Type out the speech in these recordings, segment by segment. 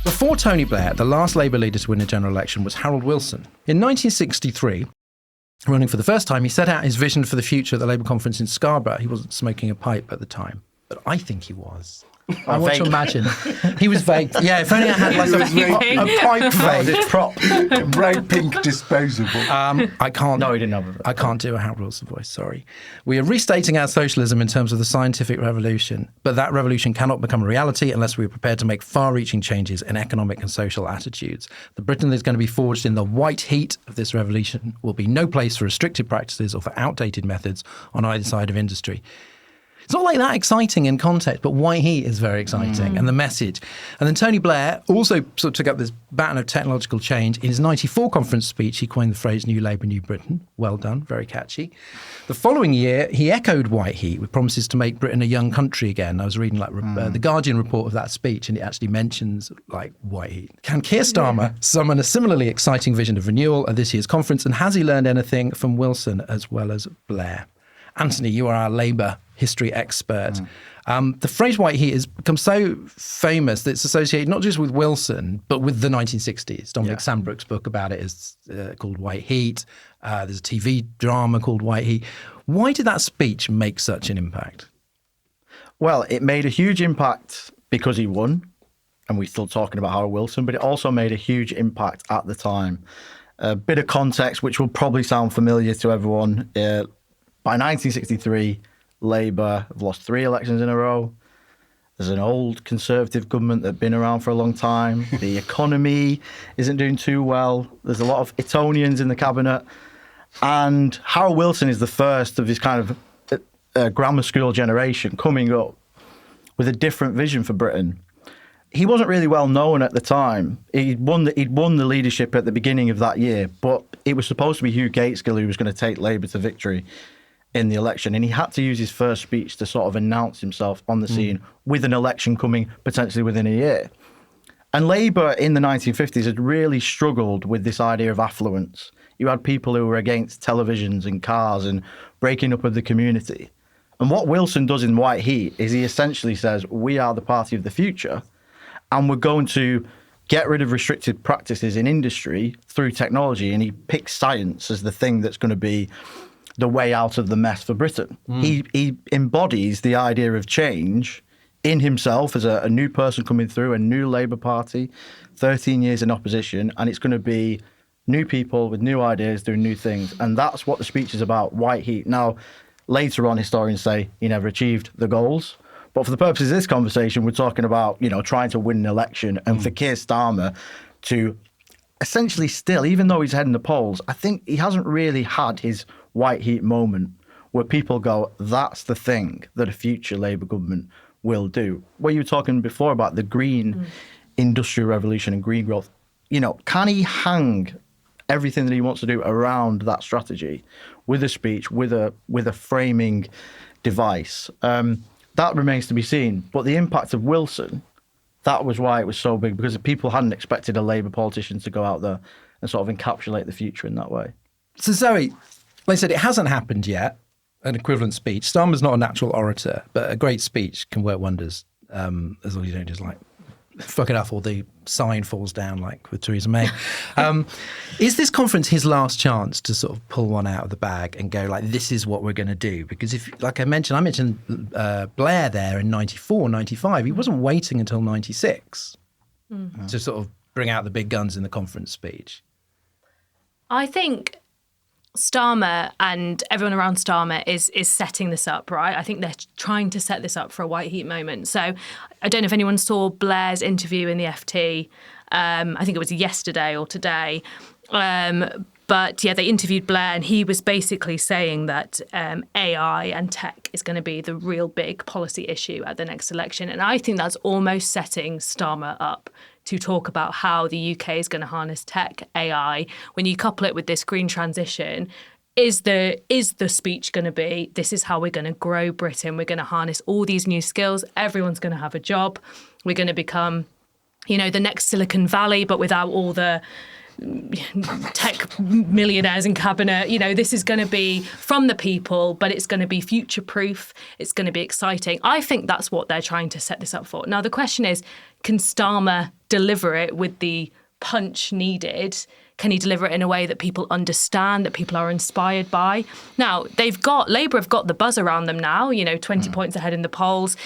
Before Tony Blair, the last Labour leader to win a general election was Harold Wilson. In 1963, running for the first time, he set out his vision for the future at the Labour conference in Scarborough. He wasn't smoking a pipe at the time, but I think he was. I want to imagine. He was vague. Yeah, if only I had like a pipe vape prop, bright pink disposable. I can't. No, he didn't have it. I can't do a Harold Wilson voice, sorry. We are restating our socialism in terms of the scientific revolution, but that revolution cannot become a reality unless we are prepared to make far-reaching changes in economic and social attitudes. The Britain that is going to be forged in the white heat of this revolution will be no place for restrictive practices or for outdated methods on either side of industry. It's not like that exciting in context, but white heat is very exciting and the message. And then Tony Blair also sort of took up this baton of technological change. In his 94 conference speech, he coined the phrase New Labour, New Britain. Well done, very catchy. The following year, he echoed white heat with promises to make Britain a young country again. I was reading the Guardian report of that speech, and it actually mentions like white heat. Can Keir Starmer summon a similarly exciting vision of renewal at this year's conference? And has he learned anything from Wilson as well as Blair? Anthony, you are our Labour history expert. The phrase white heat has become so famous that it's associated not just with Wilson, but with the 1960s. Dominic Sandbrook's book about it is called White Heat. There's a TV drama called White Heat. Why did that speech make such an impact? Well, it made a huge impact because he won, and we're still talking about Harold Wilson, but it also made a huge impact at the time. A bit of context, which will probably sound familiar to everyone. By 1963, Labour have lost 3 elections in a row. There's an old Conservative government that's been around for a long time. The economy isn't doing too well. There's a lot of Etonians in the cabinet. And Harold Wilson is the first of his kind of grammar school generation coming up with a different vision for Britain. He wasn't really well known at the time. He'd won the leadership at the beginning of that year, but it was supposed to be Hugh Gateskill who was going to take Labour to victory in the election, and he had to use his first speech to sort of announce himself on the scene with an election coming potentially within a year. And Labour in the 1950s had really struggled with this idea of affluence. You had people who were against televisions and cars and breaking up of the community. And what Wilson does in White Heat is he essentially says, we are the party of the future, and we're going to get rid of restricted practices in industry through technology. And he picks science as the thing that's going to be the way out of the mess for Britain. He embodies the idea of change in himself as a new person coming through, a new Labour Party, 13 years in opposition, and it's going to be new people with new ideas doing new things. And that's what the speech is about, White Heat. Now, later on, historians say he never achieved the goals. But for the purposes of this conversation, we're talking about, trying to win an election. And for Keir Starmer to essentially still, even though he's heading the polls, I think he hasn't really had his White Heat moment where people go, that's the thing that a future Labour government will do. Where you were talking before about the green industrial revolution and green growth, can he hang everything that he wants to do around that strategy with a speech, with a framing device? That remains to be seen. But the impact of Wilson, that was why it was so big, because people hadn't expected a Labour politician to go out there and sort of encapsulate the future in that way. So Zoe, like I said, it hasn't happened yet, an equivalent speech. Starmer's not a natural orator, but a great speech can work wonders, as long as you don't just fuck it up or the sign falls down like with Theresa May. Is this conference his last chance to sort of pull one out of the bag and go this is what we're going to do? Because if, like I mentioned Blair there in 94, 95. He wasn't waiting until 96 to sort of bring out the big guns in the conference speech. I think Starmer and everyone around Starmer is setting this up, right? I think they're trying to set this up for a White Heat moment. So I don't know if anyone saw Blair's interview in the FT. I think it was yesterday or today. But yeah, they interviewed Blair and he was basically saying that AI and tech is going to be the real big policy issue at the next election. And I think that's almost setting Starmer up to talk about how the UK is going to harness tech, AI. When you couple it with this green transition, is the speech going to be, this is how we're going to grow Britain, we're going to harness all these new skills, everyone's going to have a job, we're going to become, the next Silicon Valley, but without all the tech millionaires in cabinet. This is going to be from the people, but it's going to be future-proof. It's going to be exciting. I think that's what they're trying to set this up for. Now, the question is, can Starmer deliver it with the punch needed? Can he deliver it in a way that people understand, that people are inspired by? Now, Labour have got the buzz around them now, 20 points ahead in the polls.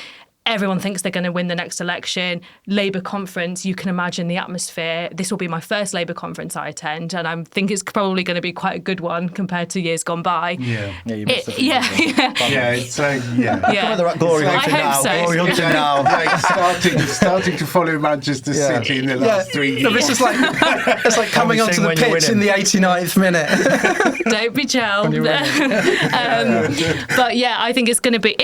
Everyone thinks they're going to win the next election. Labour conference, you can imagine the atmosphere. This will be my first Labour conference I attend, and I think it's probably going to be quite a good one compared to years gone by. Yeah. You missed the Yeah. It's yeah. They're at glory hunting I hope now. so. Glory hunting now. Like starting to follow Manchester City in the last 3 years. So this is it's like coming onto sing the when you're pitch in winning. the 89th minute. Don't be chill. But yeah, I think it's going to be,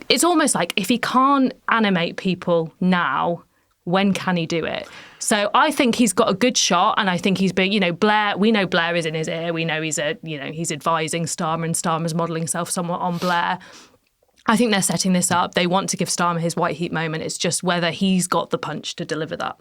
it's almost like if he can't animate people now, when can he do it? So I think he's got a good shot, and I think he's been, Blair. We know Blair is in his ear. We know he's advising Starmer, and Starmer's modelling himself somewhat on Blair. I think they're setting this up. They want to give Starmer his white heat moment. It's just whether he's got the punch to deliver that.